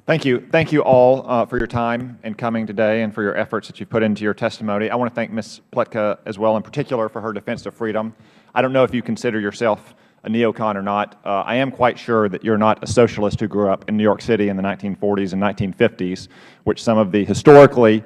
Thank you all for your time in coming today and for your efforts that you've put into your testimony. I want to thank Ms. Pletka as well, in particular, for her defense of freedom. I don't know if you consider yourself a neocon or not. I am quite sure that you're not a socialist who grew up in New York City in the 1940s and 1950s, which some of the historically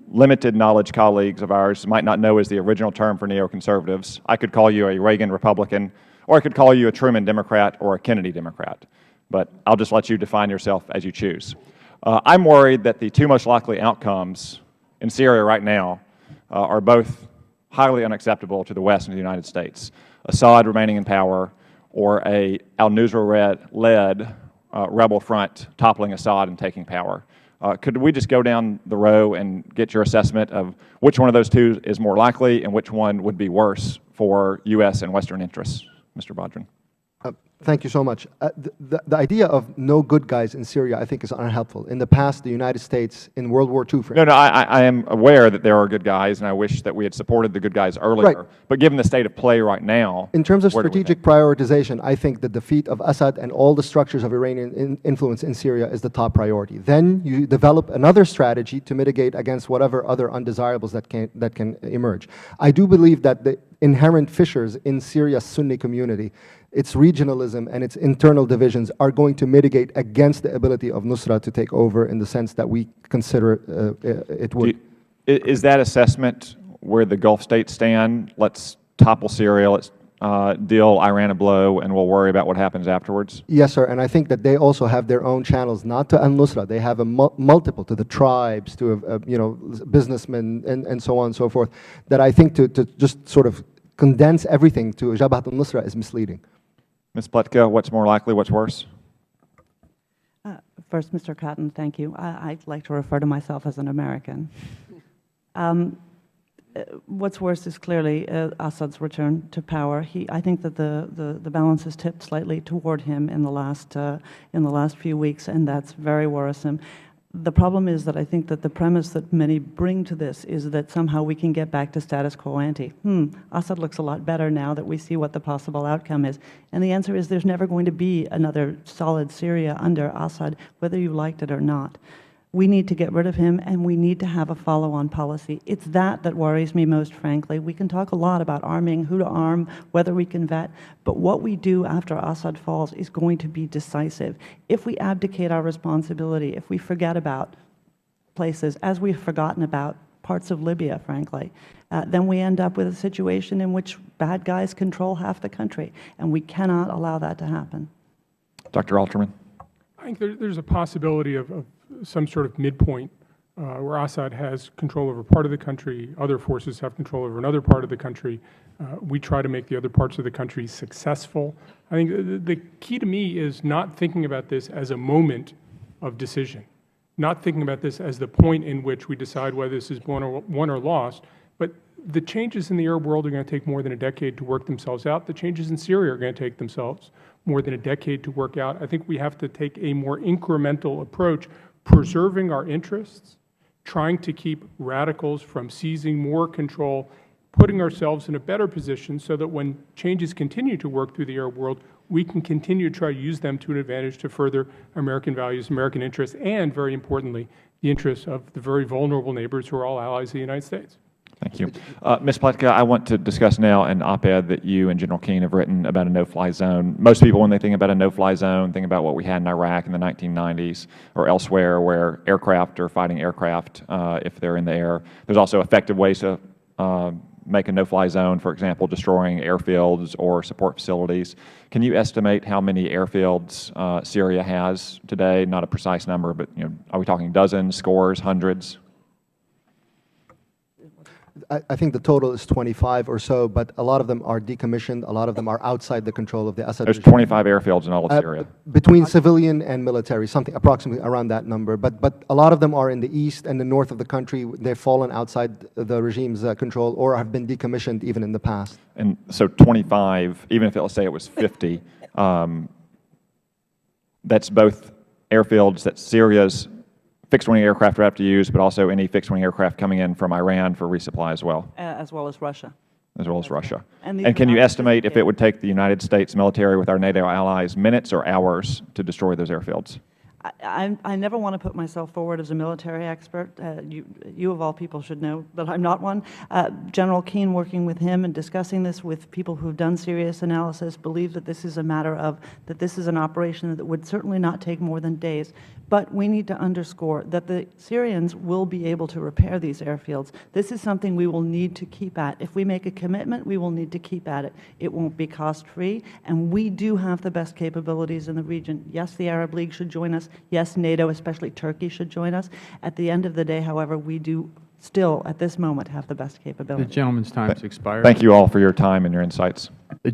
limited knowledge colleagues of ours might not know is the original term for neoconservatives. I could call you a Reagan Republican, or I could call you a Truman Democrat or a Kennedy Democrat. But I'll just let you define yourself as you choose. I'm worried that the two most likely outcomes in Syria right now are both highly unacceptable to the West and the United States. Assad remaining in power, or a al-Nusra-led rebel front toppling Assad and taking power. Could we just go down the row and get your assessment of which one of those two is more likely and which one would be worse for U.S. and Western interests? Mr. Badran. Thank you so much. The idea of no good guys in Syria, I think, is unhelpful. In the past, the United States, in World War II, No, I am aware that there are good guys, and I wish that we had supported the good guys earlier. Right. But given the state of play right now, in terms of strategic prioritization, I think the defeat of Assad and all the structures of Iranian influence in Syria is the top priority. Then you develop another strategy to mitigate against whatever other undesirables that can emerge. I do believe that the inherent fissures in Syria's Sunni community, its regionalism and its internal divisions, are going to mitigate against the ability of Nusra to take over in the sense that we consider it would. Is that assessment where the Gulf states stand? Let's topple Syria, let's deal Iran a blow, and we'll worry about what happens afterwards? Yes, sir, and I think that they also have their own channels, not to al-Nusra. They have a multiple, to the tribes, to businessmen, and so on and so forth, that I think to just sort of condense everything to Jabhat al-Nusra is misleading. Ms. Pletka, what's more likely, what's worse? First, Mr. Cotton, thank you. I'd like to refer to myself as an American. What's worse is clearly Assad's return to power. I think that the balance has tipped slightly toward him in the last few weeks, and that's very worrisome. The problem is that I think that the premise that many bring to this is that somehow we can get back to status quo ante. Assad looks a lot better now that we see what the possible outcome is. And the answer is there's never going to be another solid Syria under Assad, whether you liked it or not. We need to get rid of him, and we need to have a follow-on policy. It's that worries me most, frankly. We can talk a lot about arming, who to arm, whether we can vet, but what we do after Assad falls is going to be decisive. If we abdicate our responsibility, if we forget about places, as we've forgotten about parts of Libya, frankly, then we end up with a situation in which bad guys control half the country, and we cannot allow that to happen. Dr. Alterman. I think there's a possibility of some sort of midpoint where Assad has control over part of the country, other forces have control over another part of the country. We try to make the other parts of the country successful. I think the key to me is not thinking about this as a moment of decision, not thinking about this as the point in which we decide whether this is won or lost, but the changes in the Arab world are going to take more than a decade to work themselves out. The changes in Syria are going to take themselves more than a decade to work out. I think we have to take a more incremental approach, preserving our interests, trying to keep radicals from seizing more control, putting ourselves in a better position so that when changes continue to work through the Arab world, we can continue to try to use them to an advantage to further American values, American interests, and, very importantly, the interests of the very vulnerable neighbors who are all allies of the United States. Thank you. Ms. Pletka, I want to discuss now an op-ed that you and General Keane have written about a no-fly zone. Most people, when they think about a no-fly zone, think about what we had in Iraq in the 1990s or elsewhere where aircraft are fighting aircraft if they're in the air. There's also effective ways to make a no-fly zone, for example, destroying airfields or support facilities. Can you estimate how many airfields Syria has today? Not a precise number, but are we talking dozens, scores, hundreds? I think the total is 25 or so, but a lot of them are decommissioned. A lot of them are outside the control of the Assad regime. There's 25 airfields in all of Syria. Between civilian and military, something approximately around that number. But a lot of them are in the east and the north of the country. They've fallen outside the regime's control or have been decommissioned even in the past. And so 25, even if let's say it was 50, that's both airfields that Syria's fixed-wing aircraft would have to use, but also any fixed-wing aircraft coming in from Iran for resupply as well. As well as Russia. As well as Russia. And can you estimate if it would take the United States military with our NATO allies minutes or hours to destroy those airfields? I never want to put myself forward as a military expert. You of all people should know that I'm not one. General Keane, working with him and discussing this with people who have done serious analysis, believe that this is a matter of, that this is an operation that would certainly not take more than days. But we need to underscore that the Syrians will be able to repair these airfields. This is something we will need to keep at. If we make a commitment, we will need to keep at it. It won't be cost-free, and we do have the best capabilities in the region. Yes, the Arab League should join us. Yes, NATO, especially Turkey, should join us. At the end of the day, however, we do still, at this moment, have the best capabilities. The gentleman's time has expired. Thank you all for your time and your insights.